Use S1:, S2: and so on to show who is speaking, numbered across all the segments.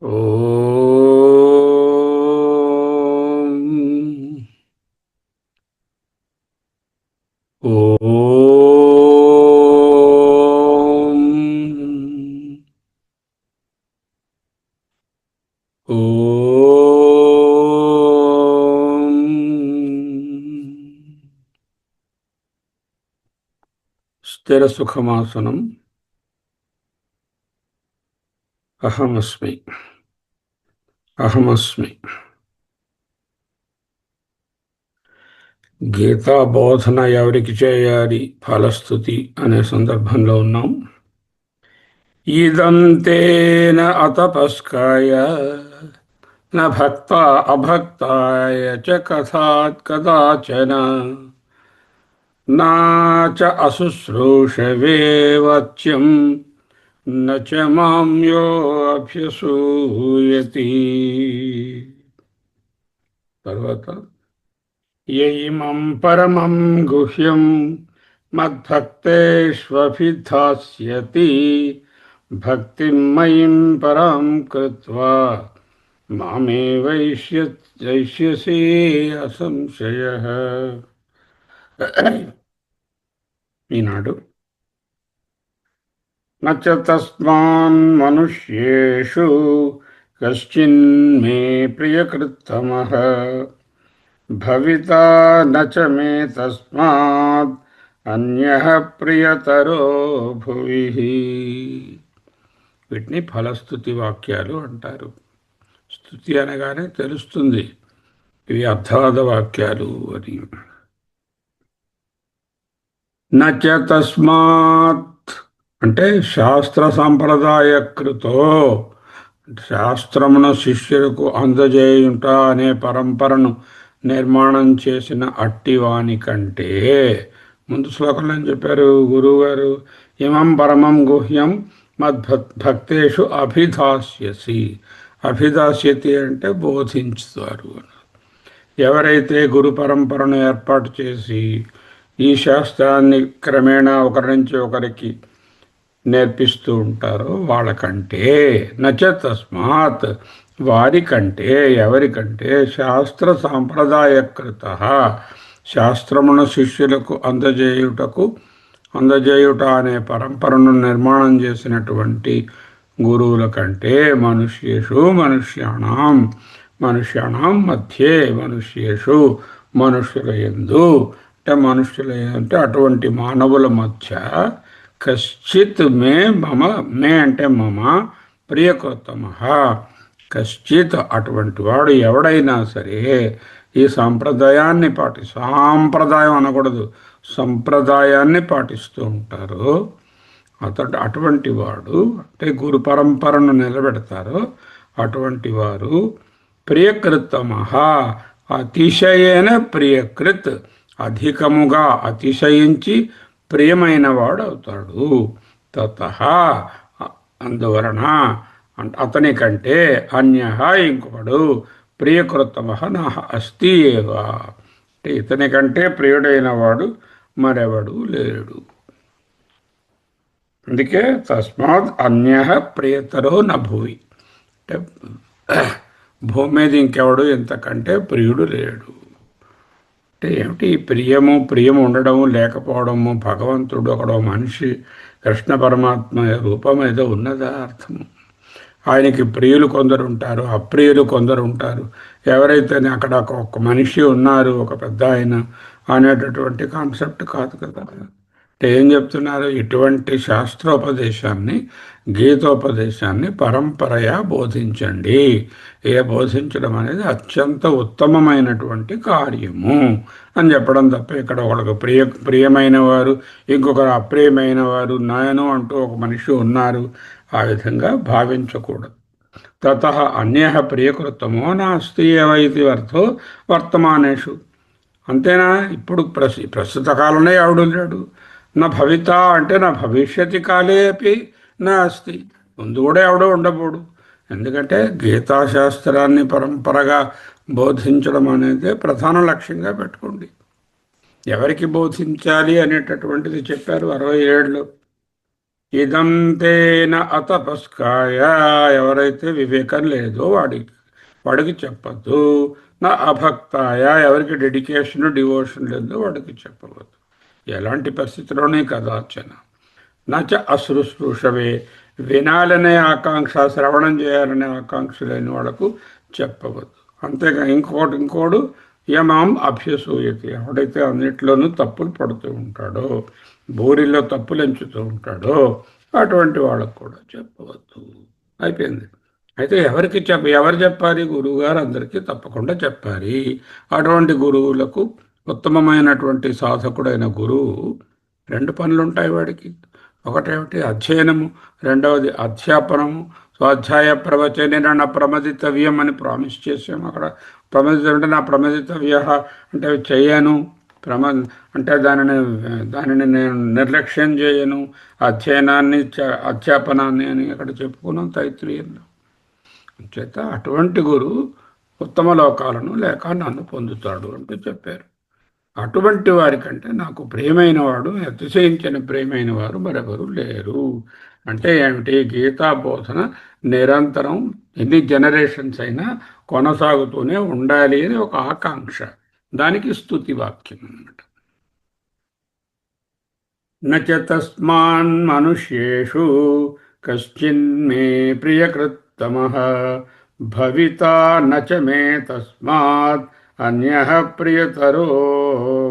S1: ఓం ఓం ఓం స్థిర సుఖమాసనం. అహమస్మి అహమస్మి. గీతా బోధన ఎవరికి చేయాలి? ఫలస్థుతి అనే సందర్భంలో ఉన్నాం. ఇదంతేన అతపస్కాయ న భక్త అభక్తాయ చ కథాత్ కదాచన నా చ అశుశ్రూషవే వాచ్యం న చ మాం యో అభ్యసూయతి. తర్వాత యయిమం పరమం గుహ్యం మద్భక్తేష్వభిధాస్యతి భక్తిం మయిం పరాం కృత్వా మామేవైష్యసి అసంశయః. ఈనాడు నచ తస్మాన్ మనుష్యేషు కశ్చిన్మే ప్రియకృత్తమః భవితా నచ మే తస్మాత్ అన్యః ప్రియతరో భువి. వీటిని ఫలస్థుతి వాక్యాలు అంటారు. స్తుతి అనగానే తెలుస్తుంది ఇవి అర్థవాద వాక్యాలు అని. నచ తస్మాత్ అంటే శాస్త్ర సంప్రదాయకృతో, శాస్త్రమును శిష్యులకు అందజేయుట అనే పరంపరను నిర్మాణం చేసిన అట్టివాని కంటే, ముందు శ్లోకంలో ఏం చెప్పారు గురువుగారు? ఇమం పరమం గుహ్యం మద్భక్తేషు అభిధాస్యసి. అభిధాస్యతి అంటే బోధించుతారు. ఎవరైతే గురు పరంపరను ఏర్పాటు చేసి ఈ శాస్త్రాన్ని క్రమేణా ఒకరి నుంచి ఒకరికి నేర్పిస్తూ ఉంటారో వాళ్ళకంటే, నచ తస్మాత్ వారికంటే, ఎవరికంటే శాస్త్ర సాంప్రదాయకృత, శాస్త్రమును శిష్యులకు అందజేయుట అనే పరంపరను నిర్మాణం చేసినటువంటి గురువుల కంటే మనుష్యేషు మనుష్యాణం మధ్యే, మనుష్యేషు మనుష్యుల యందు అంటే అటువంటి మానవుల మధ్య కశ్చిత్ మే అంటే మమ ప్రియకృతమ, కశ్చిత్ అటువంటి వాడు ఎవడైనా సరే ఈ సాంప్రదాయాన్ని సాంప్రదాయం అనకూడదు, సంప్రదాయాన్ని పాటిస్తూ ఉంటారు. అటువంటి వాడు అంటే గురు పరంపరను నిలబెడతారు. అటువంటి వారు ప్రియకృతమ, అతిశయేన ప్రియకృత్, అధికముగా అతిశయించి ప్రియమైన వాడు అవుతాడు. తతః అందువలన అతని కంటే అన్యః ఇంకొకడు ప్రియకృతమః నః అస్తి ఏవ, అంటే ఇతని కంటే ప్రియుడైన వాడు మరెవడు లేడు. అందుకే తస్మాత్ అన్యః ప్రియతరో నభువి, అంటే భూమి మీద ఇంకెవడు ఇంతకంటే ప్రియుడు లేడు. అంటే ఏమిటి ప్రియము ఉండడము లేకపోవడము? భగవంతుడు ఒకడో మనిషి కృష్ణ పరమాత్మ రూపం ఏదో ఉన్నదా అర్థము? ఆయనకి ప్రియులు కొందరు ఉంటారు, అప్రియులు కొందరు ఉంటారు. ఎవరైతే అక్కడ ఒక మనిషి ఉన్నారు, ఒక పెద్ద ఆయన అనేటటువంటి కాన్సెప్ట్ కాదు కదా. అంటే ఏం చెప్తున్నారు? ఇటువంటి శాస్త్రోపదేశాన్ని, గీతోపదేశాన్ని పరంపరయా బోధించండి. బోధించడం అనేది అత్యంత ఉత్తమమైనటువంటి కార్యము అని చెప్పడం తప్ప ఇక్కడ ఒకరికి ప్రియమైన వారు, ఇంకొకరు అప్రియమైన వారు, నేను అంటూ ఒక మనిషి ఉన్నారు, ఆ విధంగా భావించకూడదు. తతః అన్యః ప్రియకృతమో నాస్తి ఏవ ఇది అర్థో వర్తమానేషు. అంతేనా? ఇప్పుడు ప్రస్తుత కాలంలో ఎవడు లేడు. నా భవిత అంటే నా భవిష్యతి కాలే అపి నాస్తి, ముందు కూడా ఎవడో ఉండబోడు. ఎందుకంటే గీతాశాస్త్రాన్ని పరంపరగా బోధించడం అనేది ప్రధాన లక్ష్యంగా పెట్టుకోండి. ఎవరికి బోధించాలి అనేటటువంటిది చెప్పారు 67లో. ఇదంతేన అతపస్కాయ, ఎవరైతే వివేకం లేదో వాడికి చెప్పద్దు. నా అభక్తాయ, ఎవరికి డెడికేషన్ డివోషన్ లేదో వాడికి చెప్పవద్దు. ఎలాంటి పరిస్థితిలోనే కదాచన. నచ అశుశ్రూషవే, వినాలనే ఆకాంక్ష, శ్రవణం చేయాలనే ఆకాంక్ష లేని వాళ్ళకు చెప్పవద్దు. అంతేగా ఇంకోడు యమాం అభ్యసూయతి, ఎవడైతే అన్నిట్లోనూ తప్పులు పడుతూ ఉంటాడో, బూరిలో తప్పులు ఎంచుతూ ఉంటాడో అటువంటి వాళ్ళకు కూడా చెప్పవద్దు. అయిపోయింది. అయితే ఎవరు చెప్పాలి? గురువుగారు అందరికీ తప్పకుండా చెప్పాలి. అటువంటి గురువులకు, ఉత్తమమైనటువంటి సాధకుడైన గురువు రెండు పనులు ఉంటాయి వాడికి. ఒకటేమిటి? అధ్యయనము, రెండవది అధ్యాపనము. స్వాధ్యాయ ప్రవచన నా ప్రమదితవ్యం అని ప్రామిస్ చేసాము. అక్కడ ప్రమదిత అంటే నా ప్రమదితవ్య అంటే చేయను, అంటే దానిని నేను నిర్లక్ష్యం చేయను, అధ్యయనాన్ని అధ్యాపనాన్ని అని అక్కడ చెప్పుకున్నాం తైత్రీయంలో. చేత అటువంటి గురువు ఉత్తమ లోకాలను లేక నన్ను పొందుతాడు అంటూ చెప్పారు. అటువంటి వారికంటే నాకు ప్రియమైన వాడు, అతిశయించిన ప్రియమైన వారు మరెవరు లేరు. అంటే ఏమిటి? గీతా బోధన నిరంతరం ఎన్ని జనరేషన్స్ అయినా కొనసాగుతూనే ఉండాలి అని ఒక ఆకాంక్ష. దానికి స్తుతి వాక్యం అన్నమాట. నచ తస్మాన్ మనుష్యేషు కశ్చిన్మే ప్రియకృత్తమః భవితా నచ మే తస్మాత్ అన్యః ప్రియతరో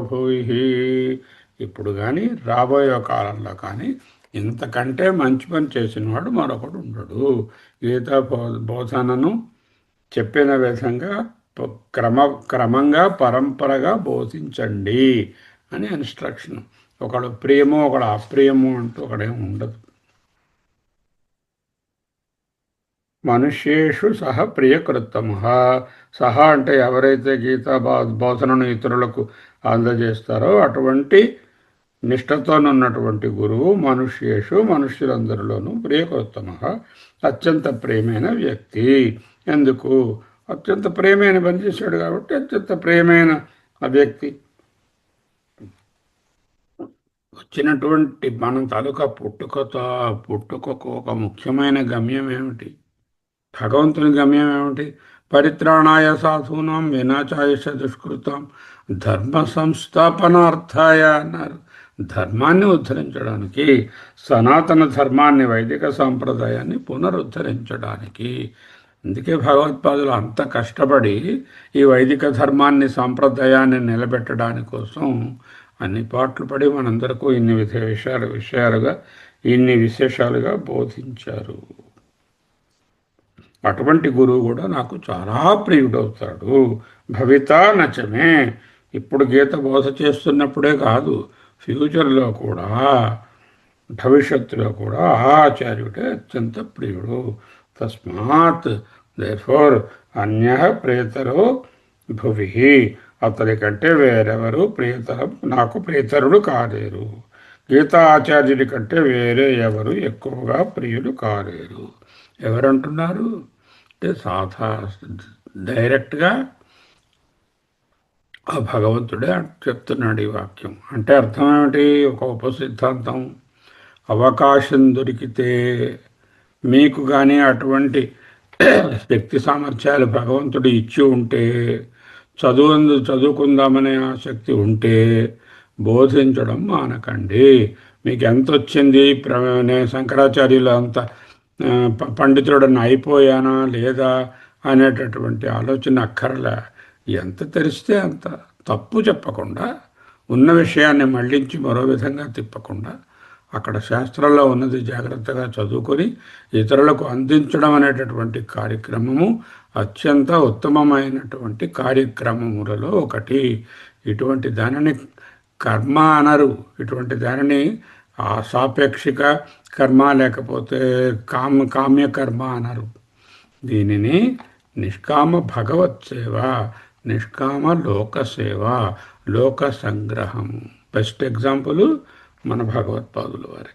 S1: భూయి. ఇప్పుడు కానీ రాబోయే కాలంలో కానీ ఇంతకంటే మంచి పని చేసినవాడు మరొకడు ఉండడు. గీతా బోధనను చెప్పిన విధంగా క్రమంగా పరంపరగా బోధించండి అని ఇన్స్ట్రక్షన్. ఒకడు ప్రియము ఒకడు అప్రియము అంటూ ఒకడేం ఉండదు. మనుష్యేషు సహ ప్రియకృత్తమ, సహ అంటే ఎవరైతే గీతా బోధనను ఇతరులకు అందజేస్తారో అటువంటి నిష్ఠతోనున్నటువంటి గురువు మనుష్యేషు, మనుష్యులందరిలోనూ ప్రియకృత్తమ, అత్యంత ప్రియమైన వ్యక్తి. ఎందుకు? అత్యంత ప్రియమైన పని చేశాడు కాబట్టి అత్యంత ప్రియమైన ఆ వ్యక్తి. వచ్చినటువంటి మన తాలూకా పుట్టుకకు ఒక ముఖ్యమైన గమ్యం ఏమిటి? భగవంతుని గమ్యం ఏమిటి? పరిత్రాణాయ సాధూనాం వినాశాయ దుష్కృతం ధర్మ సంస్థాపనార్థాయ అన్నారు. ధర్మాన్ని ఉద్ధరించడానికి, సనాతన ధర్మాన్ని, వైదిక సాంప్రదాయాన్ని పునరుద్ధరించడానికి. అందుకే భగవత్పాదులు అంత కష్టపడి ఈ వైదిక ధర్మాన్ని, సాంప్రదాయాన్ని నిలబెట్టడానికి కోసం అన్ని పాటలు పడి మనందరికీ ఇన్ని విశేషాలుగా బోధించారు. అటువంటి గురువు కూడా నాకు చాలా ప్రియుడవుతాడు. భవితా నచమే, ఇప్పుడు గీత బోధ చేస్తున్నప్పుడే కాదు, ఫ్యూచర్లో కూడా, భవిష్యత్తులో కూడా ఆచార్యుడే అత్యంత ప్రియుడు. తస్మాత్ దేర్ఫోర్ అన్యః ప్రియతరో భువి, అతడి కంటే వేరెవరు నాకు ప్రియతరుడు కాలేరు. గీతా ఆచార్యుడి కంటే వేరే ఎవరు ఎక్కువగా ప్రియులు కాలేరు. ఎవరంటున్నారు అంటే డైరెక్ట్గా ఆ భగవంతుడే చెప్తున్నాడు ఈ వాక్యం. అంటే అర్థం ఏమిటి? ఒక ఉపసిద్ధాంతం. అవకాశం దొరికితే మీకు కానీ అటువంటి శక్తి సామర్థ్యాలు భగవంతుడు ఇచ్చి ఉంటే, చదువుకుందామనే ఆసక్తి ఉంటే బోధించడం మానకండి. మీకు ఎంత వచ్చింది, నేను శంకరాచార్యులు అంత పండితుడని అయిపోయానా లేదా అనేటటువంటి ఆలోచన అక్కర్లే. ఎంత తెలిస్తే అంత. తప్పు చెప్పకుండా, ఉన్న విషయాన్ని మళ్ళించి మరో విధంగా తిప్పకుండా, అక్కడ శాస్త్రంలో ఉన్నది జాగ్రత్తగా చదువుకొని ఇతరులకు అందించడం అనేటటువంటి కార్యక్రమము అత్యంత ఉత్తమమైనటువంటి కార్యక్రమములలో ఒకటి. ఇటువంటి దానిని కర్మ అనరు. ఇటువంటి దానిని సాపేక్షిక కర్మ లేకపోతే కామ్య కర్మ అనరు. దీనిని నిష్కామ భగవత్ సేవ, నిష్కామ లోకసేవ, లోక సంగ్రహము. బెస్ట్ ఎగ్జాంపుల్ మన భగవత్పాదుల వారి.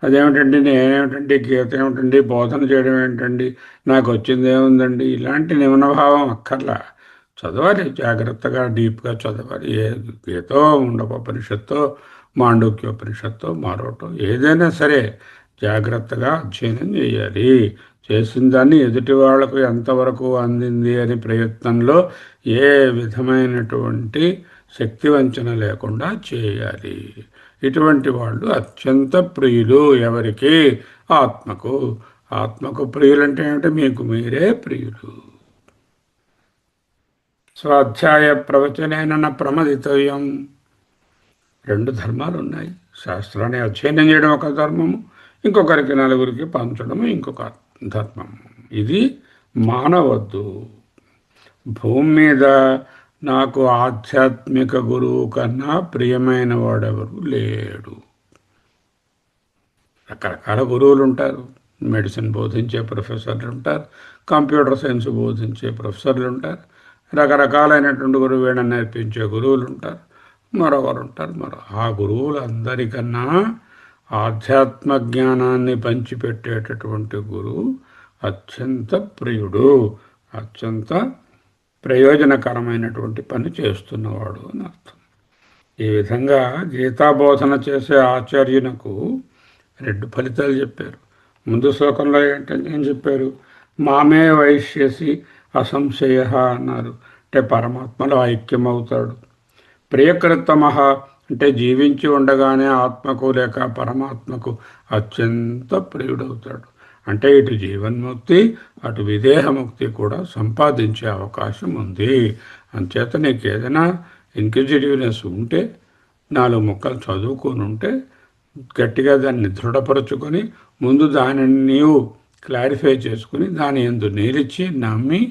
S1: అదేమిటండి, నేనేమిటండి, గీత ఏమిటండి, బోధన చేయడం ఏంటండి, నాకు వచ్చింది ఏముందండి, ఇలాంటి నిమ్నభావం అక్కర్లా. చదవాలి, జాగ్రత్తగా డీప్గా చదవాలి. ఏ గీతో ఉండపనిషత్తో మాండూక్యోపనిషత్తు మరోటో ఏదైనా సరే జాగ్రత్తగా అధ్యయనం చేయాలి. చేసిన దాన్ని ఎదుటి వాళ్లకు ఎంతవరకు అందింది అని ప్రయత్నంలో ఏ విధమైనటువంటి శక్తి వంచన లేకుండా చేయాలి. ఇటువంటి వాళ్ళు అత్యంత ప్రియులు. ఎవరికి? ఆత్మకు. ఆత్మకు ప్రియులంటే ఏమిటి? మీకు మీరే ప్రియులు. స్వాధ్యాయ ప్రవచనేన ప్రమదితవ్యం. రెండు ధర్మాలు ఉన్నాయి. శాస్త్రాన్ని అధ్యయనం చేయడం ఒక ధర్మము, ఇంకొకరికి నలుగురికి పంచడం ఇంకొక ధర్మము. ఇది మానవద్దు. భూమి మీద నాకు ఆధ్యాత్మిక గురువు కన్నా ప్రియమైన వాడెవరు లేడు. రకరకాల గురువులు ఉంటారు. మెడిసిన్ బోధించే ప్రొఫెసర్లు ఉంటారు, కంప్యూటర్ సైన్స్ బోధించే ప్రొఫెసర్లు ఉంటారు, రకరకాలైనటువంటి గురువు వీణ నేర్పించే గురువులు ఉంటారు, మరొకరు ఉంటారు. ఆ గురువులందరికన్నా ఆధ్యాత్మ జ్ఞానాన్ని పంచిపెట్టేటటువంటి గురువు అత్యంత ప్రియుడు, అత్యంత ప్రయోజనకరమైనటువంటి పని చేస్తున్నవాడు అని అర్థం. ఈ విధంగా గీతాబోధన చేసే ఆచార్యునకు రెండు ఫలితాలు చెప్పారు. ముందు శ్లోకంలో ఏంటంటే ఏం చెప్పారు? మామే వైశ్యసి అసంశయ అన్నారు. అంటే పరమాత్మలో ఐక్యమవుతాడు. ప్రియకృతమ అంటే జీవించి ఉండగానే ఆత్మకు లేక పరమాత్మకు అత్యంత ప్రియుడవుతాడు. అంటే ఇటు జీవన్ముక్తి అటు విదేహముక్తి కూడా సంపాదించే అవకాశం ఉంది. అంచేత నీకు ఏదైనా ఇన్క్విజిటివ్నెస్ ఉంటే, నాలుగు ముక్కలు చదువుకొని ఉంటే గట్టిగా దాన్ని దృఢపరుచుకొని ముందు దానిని నీవు క్లారిఫై చేసుకుని దాని యందు నిలిచి నమ్మి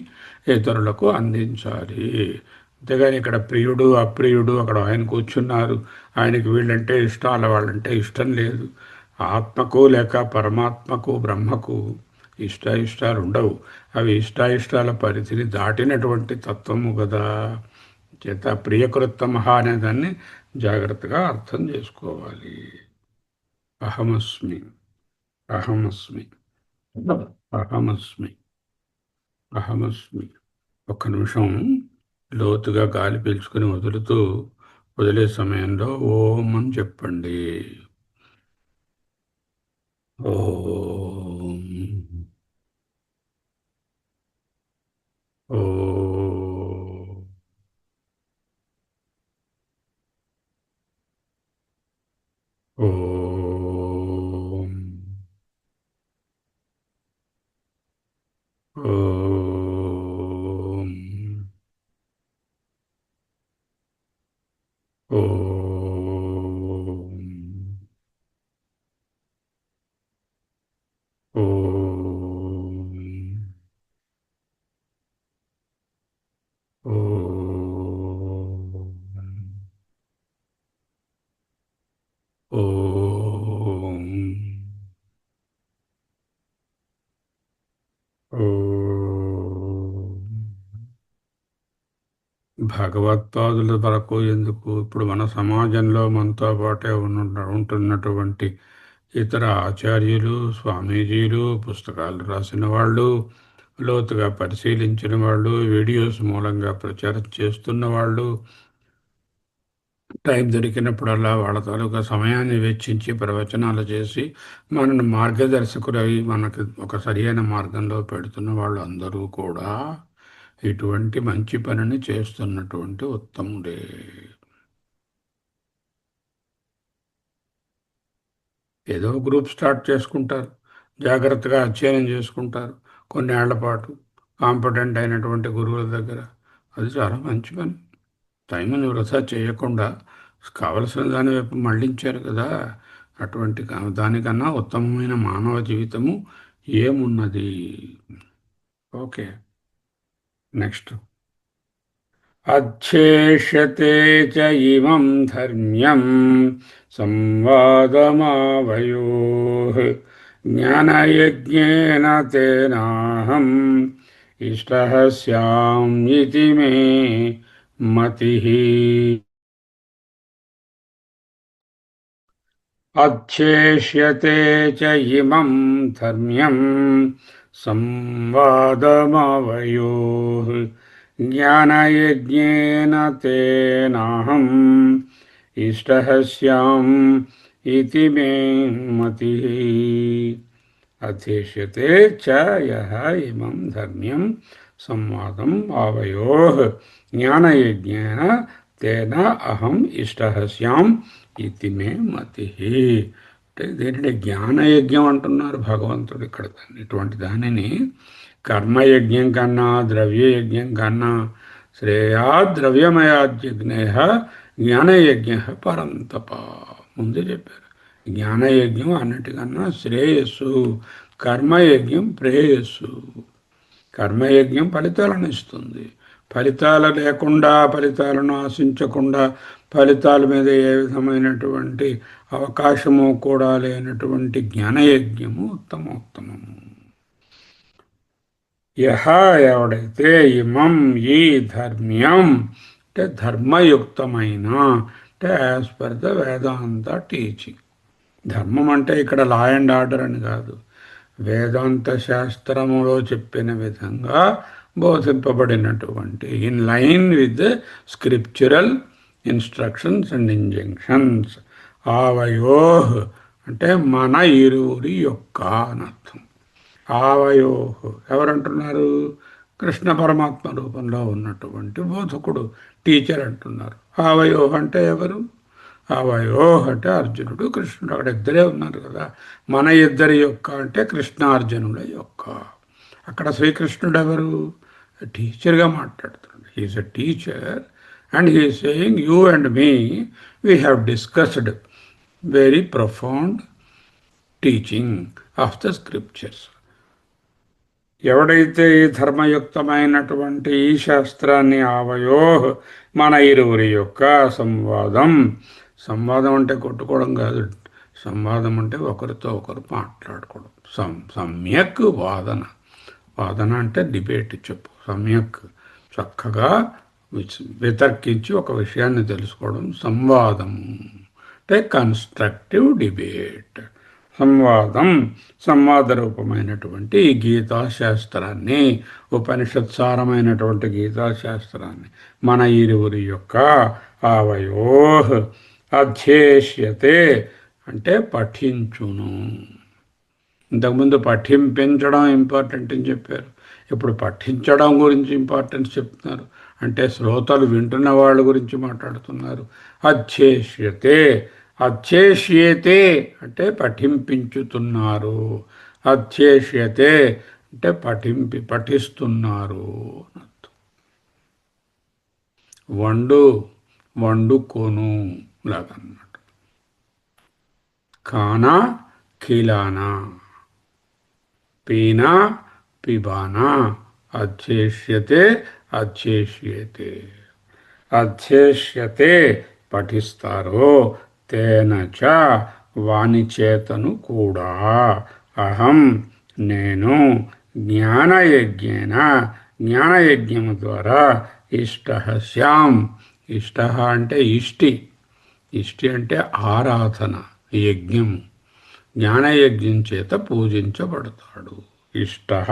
S1: ఇతరులకు అందించాలి. అంతేగాని ఇక్కడ ప్రియుడు అప్రియుడు అక్కడ ఆయన కూర్చున్నారు, ఆయనకి వీళ్ళంటే ఇష్టం, వాళ్ళంటే ఇష్టం లేదు. ఆత్మకు లేక పరమాత్మకు బ్రహ్మకు ఇష్టాయిష్టాలు ఉండవు. అవి ఇష్టాయిష్టాల పరిధిని దాటినటువంటి తత్వము కదా. చేత ప్రియకృత్తమహ అనేదాన్ని జాగ్రత్తగా అర్థం చేసుకోవాలి. అహమస్మి, అహమస్మి, అహమస్మి, అహమస్మి. ఒక్క నిమిషం లోతుగా గాలి పీల్చుకుని వదులుతూ వదిలే సమయంలో ఓం అని చెప్పండి. ఓం, ఓం, ఓం, ఓం, ఓం, ఓం, ఓం, ఓం, ఓం. భగవత్పాదుల వరకు ఎందుకు, ఇప్పుడు మన సమాజంలో మనతో పాటే ఉంటున్నటువంటి ఇతర ఆచార్యులు, స్వామీజీలు, పుస్తకాలు రాసిన వాళ్ళు, లోతుగా పరిశీలించిన వాళ్ళు, వీడియోస్ మూలంగా ప్రచారం చేస్తున్న వాళ్ళు, టైం దొరికినప్పుడల్లా వాళ్ళ తాలూకా సమయాన్ని వెచ్చించి ప్రవచనాలు చేసి మనను మార్గదర్శకులై మనకు ఒక సరియైన మార్గంలో పెడుతున్న వాళ్ళు అందరూ కూడా ఇటువంటి మంచి పనిని చేస్తున్నటువంటి ఉత్తముడే. ఏదో గ్రూప్ స్టార్ట్ చేసుకుంటారు, జాగ్రత్తగా అధ్యయనం చేసుకుంటారు కొన్ని ఏళ్ల పాటు కాంపిటెంట్ అయినటువంటి గురువుల దగ్గర. అది చాలా మంచి పని. టైంని వృధా చేయకుండా కావలసిన దాని వైపు మళ్ళించారు కదా. అటువంటి దానికన్నా ఉత్తమమైన మానవ జీవితము ఏమున్నది? Okay, next. అధ్యేష్యతే చ ఇమం ధర్మ్యం సంవాదమావయోః జ్ఞానయజ్ఞేన తేనాహం ఇష్టః స్యామ్యితి మే మతిః. అధ్యేష్యతే చ ఇమం ధర్మ్యం సంవాదమావయోః జ్ఞానయజ్ఞేన తేనాహం ఇష్టః స్యామ్ ఇతి మే మతిః అధ్యేష్యతే చ యః ఇమం ధర్మ్యం సంవాదం ఆవయోః జ్ఞానయజ్ఞేన తేన అహం ఇష్టః స్యామ్ ఇతి మే మతిః. అంటే దీనిని జ్ఞానయజ్ఞం అంటున్నారు భగవంతుడు ఇక్కడ. ఇటువంటి దానిని కర్మయజ్ఞం కన్నా ద్రవ్యయజ్ఞం కన్నా శ్రేయా ద్రవ్యమయాజ్ఞేయ జ్ఞానయజ్ఞ పరంతప. ముందే చెప్పారు, జ్ఞానయజ్ఞం అన్నిటికన్నా శ్రేయస్సు, కర్మయజ్ఞం ప్రేయస్సు. కర్మయజ్ఞం ఫలితాలను ఇస్తుంది. ఫలితాలు లేకుండా, ఫలితాలను ఆశించకుండా, ఫలితాల మీద ఏ విధమైనటువంటి అవకాశము కూడా లేనటువంటి జ్ఞానయజ్ఞము ఉత్తమోత్తమము. యహ ఎవడైతే ఇమం ఈ ధర్మ్యం అంటే ధర్మయుక్తమైన, అంటే as per the Vedanta teaching. ధర్మం అంటే ఇక్కడ లా అండ్ ఆర్డర్ అని కాదు, వేదాంత శాస్త్రములో చెప్పిన విధంగా బోధింపబడినటువంటి in line with scriptural instructions and injunctions. ఆవయోః అంటే మన ఇరువురి యొక్క అనర్థం. ఆవయోః ఎవరంటున్నారు? కృష్ణ పరమాత్మ రూపంలో ఉన్నటువంటి బోధకుడు, టీచర్ అంటున్నారు. ఆవయోః అంటే ఎవరు? ఆవయోః అంటే అర్జునుడు, కృష్ణుడు. అక్కడ ఇద్దరే ఉన్నారు కదా. మన ఇద్దరి యొక్క అంటే కృష్ణార్జునుల యొక్క. అక్కడ శ్రీకృష్ణుడు ఎవరు? టీచర్గా మాట్లాడుతున్నాడు. He is a teacher and he is saying you and me we have discussed very profound teaching of the scriptures. ఎవడైతే ఈ ధర్మయుక్తమైనటువంటి ఈ శాస్త్రాన్ని ఆవయోః మన ఇరువురి యొక్క సంవాదం. సంవాదం అంటే కొట్టుకోవడం కాదు, సంవాదం అంటే ఒకరితో ఒకరు మాట్లాడుకోవడం. సమ్యక్ వాదన. వాదన అంటే డిబేట్ చెప్పు. సమ్యక్ చక్కగా వితర్కించి ఒక విషయాన్ని తెలుసుకోవడం సంవాదము. అంటే కన్స్ట్రక్టివ్ డిబేట్. సంవాదం, సంవాద రూపమైనటువంటి ఈ గీతాశాస్త్రాన్ని, ఉపనిషత్సారమైనటువంటి గీతాశాస్త్రాన్ని మన ఇరువురి యొక్క ఆవయోః అధ్యేష్యతే అంటే పఠించును. ఇంతకుముందు పఠింపించడం ఇంపార్టెంట్ అని చెప్పారు, ఇప్పుడు పఠించడం గురించి ఇంపార్టెన్స్ చెప్తున్నారు. అంటే శ్రోతలు వింటున్న వాళ్ళ గురించి మాట్లాడుతున్నారు. అధ్యేష్యతే, అధ్యేష్యేతే అంటే పఠింపించుతున్నారు. అధ్యేష్యతే అంటే పఠిస్తున్నారు. వండుకొను లాగన్నమాట. ఖానా ఖిలానా, పీనా పిబానా. అధ్యేష్యతే అధ్యేష్యేతే. అధ్యేష్యతే పఠిస్తారో, తేన చ వాని చేతను కూడా, అహం నేను, జ్ఞానయజ్ఞేన జ్ఞానయజ్ఞము ద్వారా ఇష్టః స్యామ్. ఇష్టః అంటే ఇష్టి. ఇష్టి అంటే ఆరాధన, యజ్ఞము. జ్ఞానయజ్ఞం చేత పూజించబడతాడు. ఇష్టః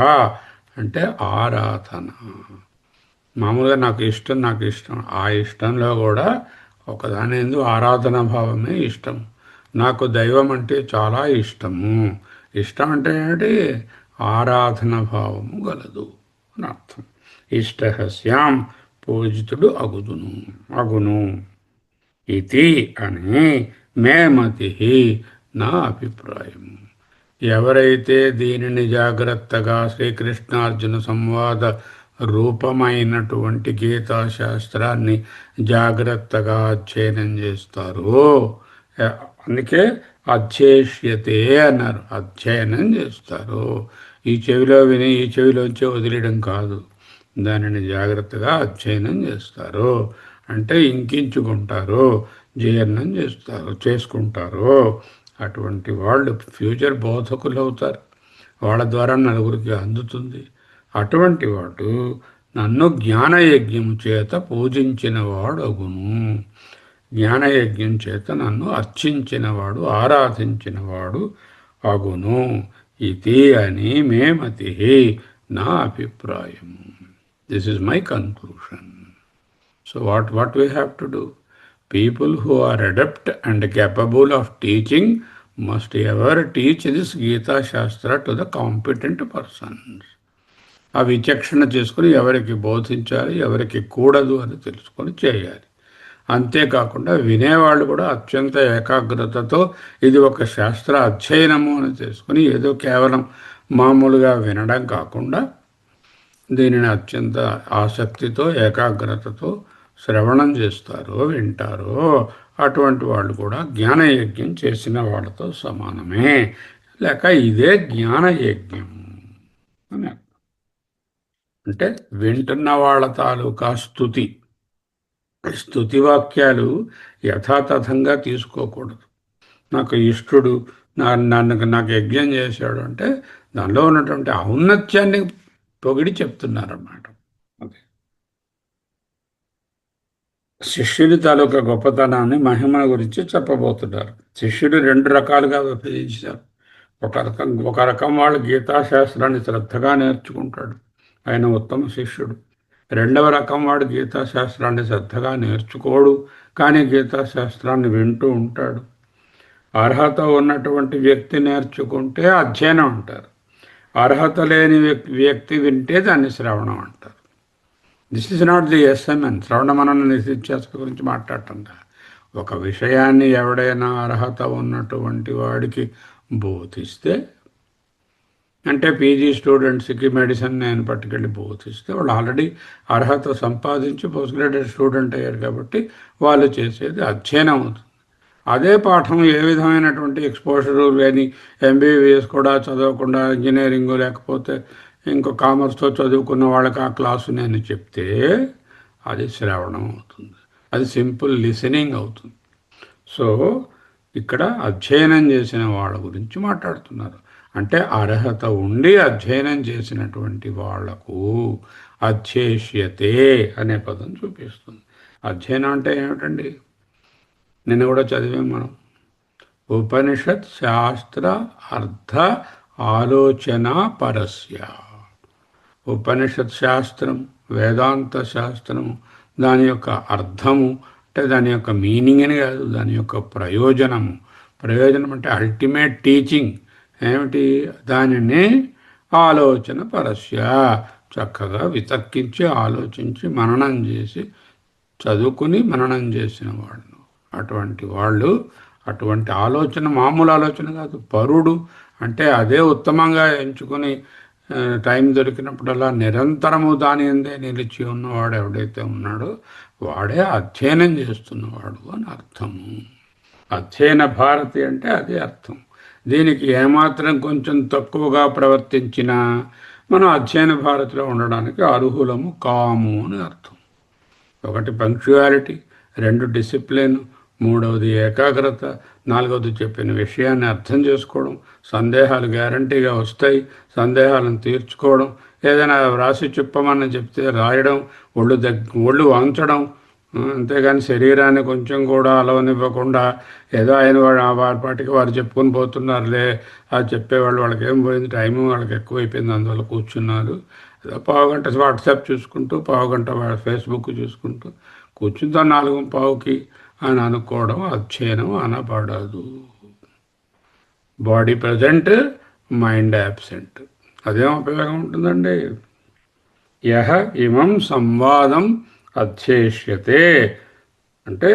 S1: అంటే ఆరాధన. మామూలుగా నాకు ఇష్టం, నాకు ఇష్టం. ఆ ఇష్టంలో కూడా ఒకదాని ఎందు ఆరాధన భావమే ఇష్టం. నాకు దైవం అంటే చాలా ఇష్టము. ఇష్టం అంటే ఏంటి? ఆరాధన భావము గలదు అని అర్థం. ఇష్టః స్యామ్ పూజితుడు అగును. ఇది అని మే మతి, నా అభిప్రాయం. ఎవరైతే దీనిని జాగ్రత్తగా శ్రీకృష్ణార్జున సంవాద రూపమైనటువంటి గీతాశాస్త్రాన్ని జాగ్రత్తగా అధ్యయనం చేస్తారో, అందుకే అధ్యేష్యతే అన్నారు. అధ్యయనం చేస్తారు. ఈ చెవిలో విని ఈ చెవిలోంచి వదిలేయడం కాదు, దానిని జాగ్రత్తగా అధ్యయనం చేస్తారు. అంటే ఇంకించుకుంటారు, జీర్ణం చేసుకుంటారు. అటువంటి వాళ్ళు ఫ్యూచర్ బోధకులు అవుతారు. వాళ్ళ ద్వారా నలుగురికి అందుతుంది. అటువంటి వాడు నన్ను జ్ఞానయజ్ఞం చేత పూజించిన వాడు అగును. జ్ఞానయజ్ఞం చేత నన్ను అర్చించినవాడు, ఆరాధించినవాడు అగును. ఇది అని మే మతి, నా అభిప్రాయం. This is my conclusion. So what we have to do? People who are adept and capable of teaching must ever teach this Gita Shastra to the competent persons. ఆ విచక్షణ చేసుకుని ఎవరికి బోధించాలి, ఎవరికి కూడదు అని తెలుసుకొని చేయాలి. అంతేకాకుండా వినేవాళ్ళు కూడా అత్యంత ఏకాగ్రతతో ఇది ఒక శాస్త్ర అధ్యయనము అని తెలుసుకుని ఏదో కేవలం మామూలుగా వినడం కాకుండా దీనిని అత్యంత ఆసక్తితో ఏకాగ్రతతో శ్రవణం చేస్తారో వింటారో అటువంటి వాళ్ళు కూడా జ్ఞానయజ్ఞం చేసిన వాళ్ళతో సమానమే, లేక ఇదే జ్ఞానయజ్ఞం అని. అంటే వింటున్న వాళ్ళ తాలూకా స్తుతి వాక్యాలు యథాతథంగా తీసుకోకూడదు. నాకు ఇష్టుడు నాకు యజ్ఞం చేశాడు అంటే దానిలో ఉన్నటువంటి ఔన్నత్యాన్ని పొగిడి చెప్తున్నారన్నమాట. అదే శిష్యుడి తాలూకా గొప్పతనాన్ని మహిమ గురించి చెప్పబోతున్నారు. శిష్యుడు 2 రకాలుగా విభజించారు. ఒక రకం వాళ్ళు గీతాశాస్త్రాన్ని శ్రద్ధగా నేర్చుకుంటాడు, ఆయన ఉత్తమ శిష్యుడు. రెండవ రకం వాడు గీతాశాస్త్రాన్ని శ్రద్ధగా నేర్చుకోడు, కానీ గీతాశాస్త్రాన్ని వింటూ ఉంటాడు. అర్హత ఉన్నటువంటి వ్యక్తి నేర్చుకుంటే అధ్యయనం అంటారు, అర్హత లేని వ్యక్తి వింటే దాన్ని శ్రవణం అంటారు. This is not the SMN, శ్రవణ మనన నిధిధ్యాస గురించి మాట్లాడటంగా. ఒక విషయాన్ని ఎవడైనా అర్హత ఉన్నటువంటి వాడికి బోధిస్తే, అంటే పీజీ స్టూడెంట్స్కి మెడిసిన్ నేను పట్టుకెళ్ళి బోధిస్తే వాళ్ళు ఆల్రెడీ అర్హత సంపాదించి పోస్ట్ గ్రాడ్యుయేట్ స్టూడెంట్ అయ్యారు కాబట్టి వాళ్ళు చేసేది అధ్యయనం అవుతుంది. అదే పాఠం ఏ విధమైనటువంటి ఎక్స్పోజరు లేని ఎంబీబీఎస్ కూడా చదవకుండా ఇంజనీరింగ్ లేకపోతే ఇంకో కామర్స్తో చదువుకున్న వాళ్ళకి ఆ క్లాసు నేను చెప్తే అది శ్రవణం అవుతుంది, అది సింపుల్ లిసనింగ్ అవుతుంది. సో ఇక్కడ అధ్యయనం చేసిన వాళ్ళ గురించి మాట్లాడుతున్నారు. అంటే అర్హత ఉండి అధ్యయనం చేసినటువంటి వాళ్లకు అధ్యేష్యతే అనే పదం చూపిస్తుంది. అధ్యయనం అంటే ఏమిటండి? నిన్న కూడా చదివాం మనం. ఉపనిషత్ శాస్త్ర అర్థ ఆలోచన పరస్య. ఉపనిషత్ శాస్త్రం, వేదాంత శాస్త్రము, దాని యొక్క అర్థము అంటే దాని యొక్క మీనింగ్ అని కాదు, దాని యొక్క ప్రయోజనము. ప్రయోజనం అంటే అల్టిమేట్ టీచింగ్ ఏమిటి? దానిని ఆలోచన పరస్య, చక్కగా వితర్కించి ఆలోచించి మననం చేసి చదువుకుని మననం చేసిన వాళ్ళు, అటువంటి ఆలోచన మామూలు ఆలోచన కాదు, పరుడు అంటే అదే ఉత్తమంగా ఎంచుకుని టైం దొరికినప్పుడల్లా నిరంతరము దాని అందే నిలిచి ఉన్నవాడు ఎవడైతే ఉన్నాడో వాడే అధ్యయనం చేస్తున్నవాడు అని అర్థము. అధ్యయన భారతి అంటే అదే అర్థం. దీనికి ఏమాత్రం కొంచెం తక్కువగా ప్రవర్తించినా మనం అధ్యయన భారతిలో ఉండడానికి అర్హులము కాము అని అర్థం. 1 పంక్చువాలిటీ, 2 డిసిప్లిన్, 3వది ఏకాగ్రత, 4వది చెప్పిన విషయాన్ని అర్థం చేసుకోవడం, సందేహాలు గ్యారంటీగా వస్తాయి, సందేహాలను తీర్చుకోవడం, ఏదైనా రాసి చెప్పమని చెప్తే రాయడం, ఒళ్ళు వంచడం, అంతేగాని శరీరాన్ని కొంచెం కూడా అలవనివ్వకుండా ఏదో ఆయన వారి పాటికి వారు చెప్పుకొని పోతున్నారులే, అది చెప్పేవాళ్ళు వాళ్ళకి ఏం పోయింది, టైము వాళ్ళకి ఎక్కువైపోయింది, అందువల్ల కూర్చున్నారు. ఏదో పావుగంట వాట్సాప్ చూసుకుంటూ, పావుగంట ఫేస్బుక్ చూసుకుంటూ కూర్చుంతో 4:15 అని అనుకోవడం అధ్యయనం అనబడదు. బాడీ ప్రజెంట్, మైండ్ యాబ్సెంట్, అదేం ఉపయోగం ఉంటుందండి? యహ ఇమం సంవాదం అధ్యేష్యతే అంటే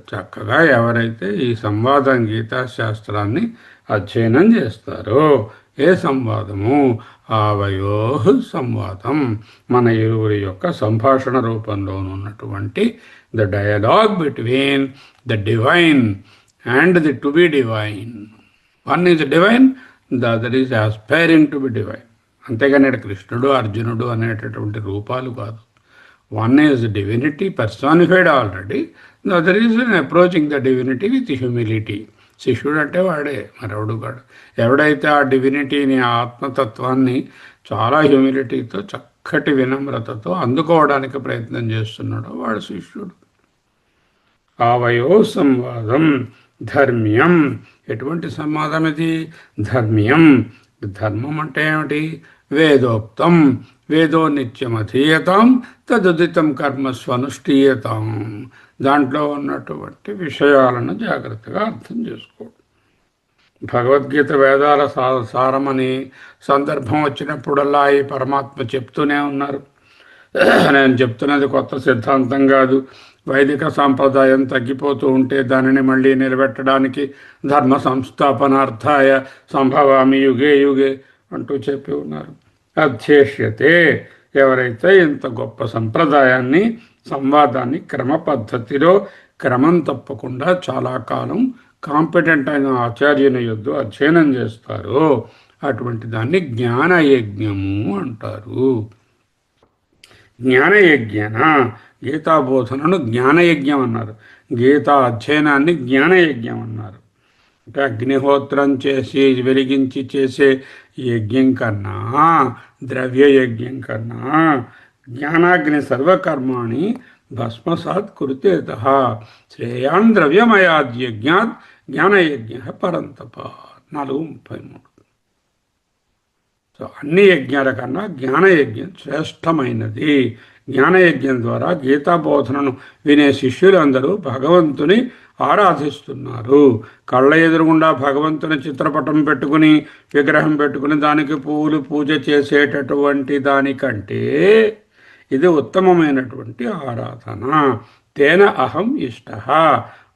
S1: చక్కగా ఎవరైతే ఈ సంవాదం గీతాశాస్త్రాన్ని అధ్యయనం చేస్తారో, ఏ సంవాదము? ఆవయో సంవాదం, మన ఇరువురి యొక్క సంభాషణ రూపంలో ఉన్నటువంటి the dialogue between the divine and the to be divine. One is divine, the other is aspiring to be divine. అంతేగాని కృష్ణుడు అర్జునుడు అనేటటువంటి రూపాలు కాదు. One is divinity personified already, the other is approaching the divinity with humility. శిష్యుడు అంటే వాడే, మరెవడు కాడు. ఎవడైతే ఆ డివినిటీని, ఆ ఆత్మతత్వాన్ని చాలా హ్యూమిలిటీతో, చక్కటి వినమ్రతతో అందుకోవడానికి ప్రయత్నం చేస్తున్నాడో వాడు శిష్యుడు. ఆవయో సంవాదం ధర్మ్యం. ఎటువంటి సంవాదం ఇది? ధర్మ్యం. ధర్మం అంటే ఏమిటి? వేదోక్తం, వేదో నిత్యమధీయతాం తదుదితం కర్మస్వనుష్ఠీయతాం. దాంట్లో ఉన్నటువంటి విషయాలను జాగ్రత్తగా అర్థం చేసుకోవడం. భగవద్గీత వేదాల సారమని సందర్భం వచ్చినప్పుడల్లా ఈ పరమాత్మ చెప్తూనే ఉన్నారు. నేను చెప్తున్నది కొత్త సిద్ధాంతం కాదు. వైదిక సాంప్రదాయం తగ్గిపోతూ ఉంటే దానిని మళ్ళీ నిలబెట్టడానికి ధర్మ సంస్థాపనార్థాయ సంభవామి యుగే యుగే అంటూ చెప్పి ఉన్నారు. అధ్యేష్యతే, ఎవరైతే ఇంత గొప్ప సంప్రదాయాన్ని, సంవాదాన్ని క్రమ పద్ధతిలో క్రమం తప్పకుండా చాలా కాలం కాంపిటెంట్ అయిన ఆచార్యుని యొద్ద అధ్యయనం చేస్తారో అటువంటి దాన్ని జ్ఞానయజ్ఞము అంటారు. జ్ఞానయజ్ఞన, గీతాబోధనను జ్ఞానయజ్ఞం అన్నారు. గీతా అధ్యయనాన్ని జ్ఞానయజ్ఞం అన్నారు. అంటే అగ్నిహోత్రం చేసి వెలిగించి చేసే యజ్ఞం కన్నా, ద్రవ్యయజ్ఞం కన్నా జ్ఞానాగ్ని సర్వకర్మాణి భస్మసాత్ కురుతేత శ్రేయాన్ ద్రవ్యమయాద్యజ్ఞాత్ జ్ఞానయజ్ఞ పరంతప. 4:33. సో అన్ని యజ్ఞాల కన్నా జ్ఞానయజ్ఞం శ్రేష్టమైనది. జ్ఞానయజ్ఞం ద్వారా గీతాబోధనను వినే శిష్యులందరూ భగవంతుని ఆరాధిస్తున్నారు. కళ్ళ ఎదురుగుండా భగవంతుని చిత్రపటం పెట్టుకుని, విగ్రహం పెట్టుకుని దానికి పువ్వులు పూజ చేసేటటువంటి దానికంటే ఇది ఉత్తమమైనటువంటి ఆరాధన. తేన అహం ఇష్ట,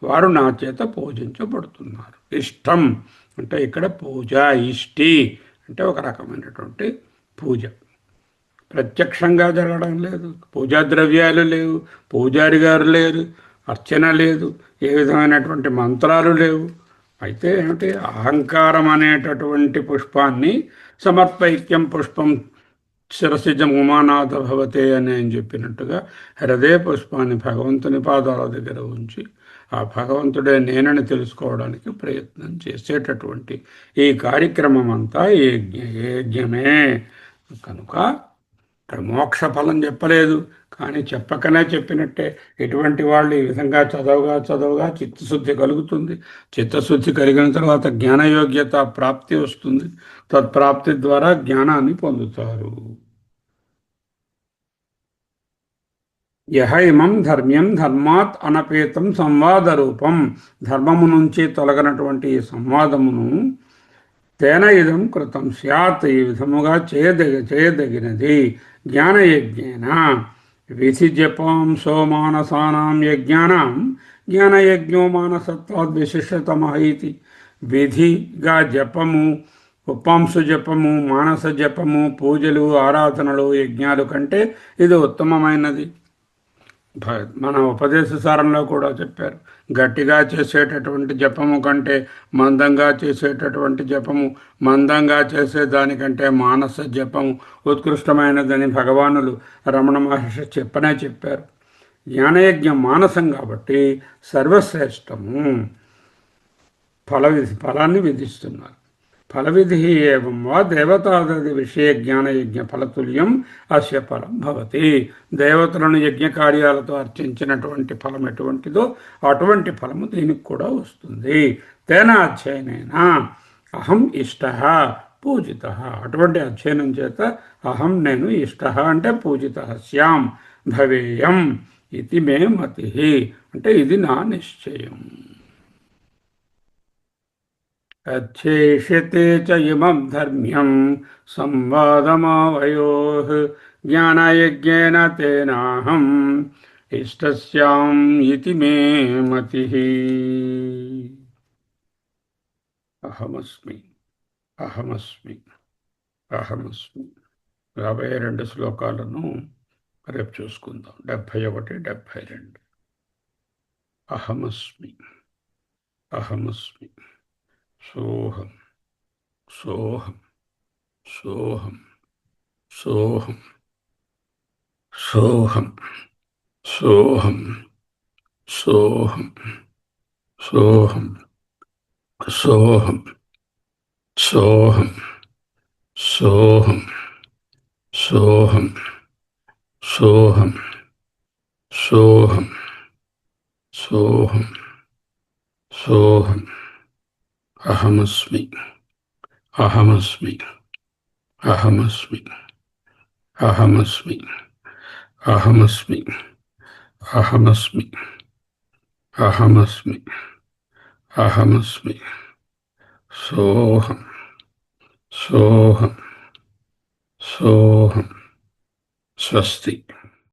S1: వారు నా చేత పూజించబడుతున్నారు. ఇష్టం అంటే ఇక్కడ పూజ, ఇష్టి అంటే ఒక రకమైనటువంటి పూజ. ప్రత్యక్షంగా జరగడం లేదు, పూజా ద్రవ్యాలు లేవు, పూజారి గారు లేరు, అర్చన లేదు, ఏ విధమైనటువంటి మంత్రాలు లేవు. అయితే ఏమిటి, అహంకారం అనేటటువంటి పుష్పాన్ని సమర్పైక్యం పుష్పం శిరసిజం ఉమానాథ భవతే అని ఆయన చెప్పినట్టుగా హృదయ పుష్పాన్ని భగవంతుని పాదాల దగ్గర ఉంచి ఆ భగవంతుడే నేనని తెలుసుకోవడానికి ప్రయత్నం చేసేటటువంటి ఈ కార్యక్రమం అంతా యజ్ఞమే. కనుక ఇక్కడ మోక్ష ఫలం చెప్పలేదు, కానీ చెప్పకనే చెప్పినట్టే. ఇటువంటి వాళ్ళు ఈ విధంగా చదవగా చిత్తశుద్ధి కలుగుతుంది. చిత్తశుద్ధి కలిగిన తర్వాత జ్ఞానయోగ్యత ప్రాప్తి వస్తుంది. తత్ప్రాప్తి ద్వారా జ్ఞానాన్ని పొందుతారు. యహ ఇమం ధర్మ్యం ధర్మాత్ అనపేతం సంవాద రూపం, ధర్మము నుంచి తొలగినటువంటి ఈ సంవాదమును తేన ఇదం కృతం స్యాత్, ఈ విధముగా చేయదగినది జ్ఞానయజ్ఞేన. విధి జపాంసో మానసానాం యజ్ఞానాం జ్ఞానయజ్ఞో మానసత్వాద్ విశిష్టతమ ఇది. విధిగా జపము, ఉపాంశ జపము, మానస జపము, పూజలు, ఆరాధనలు, యజ్ఞాలు కంటే ఇది ఉత్తమమైనది. మన ఉపదేశ సారంలో కూడా చెప్పారు, గట్టిగా చేసేటటువంటి జపము కంటే మందంగా చేసేటటువంటి జపము, మందంగా చేసేదానికంటే మానస జపము ఉత్కృష్టమైనదని భగవానులు రమణ మహర్షి చెప్పారు. జ్ఞానయజ్ఞం మానసం కాబట్టి సర్వశ్రేష్టము. ఫలాన్ని విధిస్తున్నారు. ఫలవిధి ఏవం వా దేవతాది విషయ జ్ఞానయజ్ఞ ఫలతుల్యం అస్య ఫలం భవతి. దేవతలను యజ్ఞ కార్యాలతో అర్చించినటువంటి ఫలం ఎటువంటిదో అటువంటి ఫలము దీనికి కూడా వస్తుంది. తేన అధ్యయనేనా అహం ఇష్ట పూజిత, అటువంటి అధ్యయనం చేత అహం నేను ఇష్ట అంటే పూజిత శ్యాం భవేయం ఇది మే మతి, అంటే ఇది నా నిశ్చయం. అధ్యేష్యతే చ ఇమం ధర్మ్యం సంవాదమావయోః జ్ఞానయజ్ఞేన తేనాహం ఇష్టస్యాం ఇతి మే మతిః. అహమస్మి అహమస్మి అహమస్మి. 52 శ్లోకాలను రేపు చూసుకుందాం. 71, 72. అహమస్మి అహమస్మి సోహం సోహం సోహం సోహం సోహం సోహం సోహం సోహం సోహం సోహం సోహం సోహం సోహం సోహం సోహం సోహం. అహమస్మి అహమస్మి అహమస్మి. అహమస్మి అహమస్మి అహమస్మి అహమస్మి అహమస్మి సోహం సోహం సోహం స్వస్తి.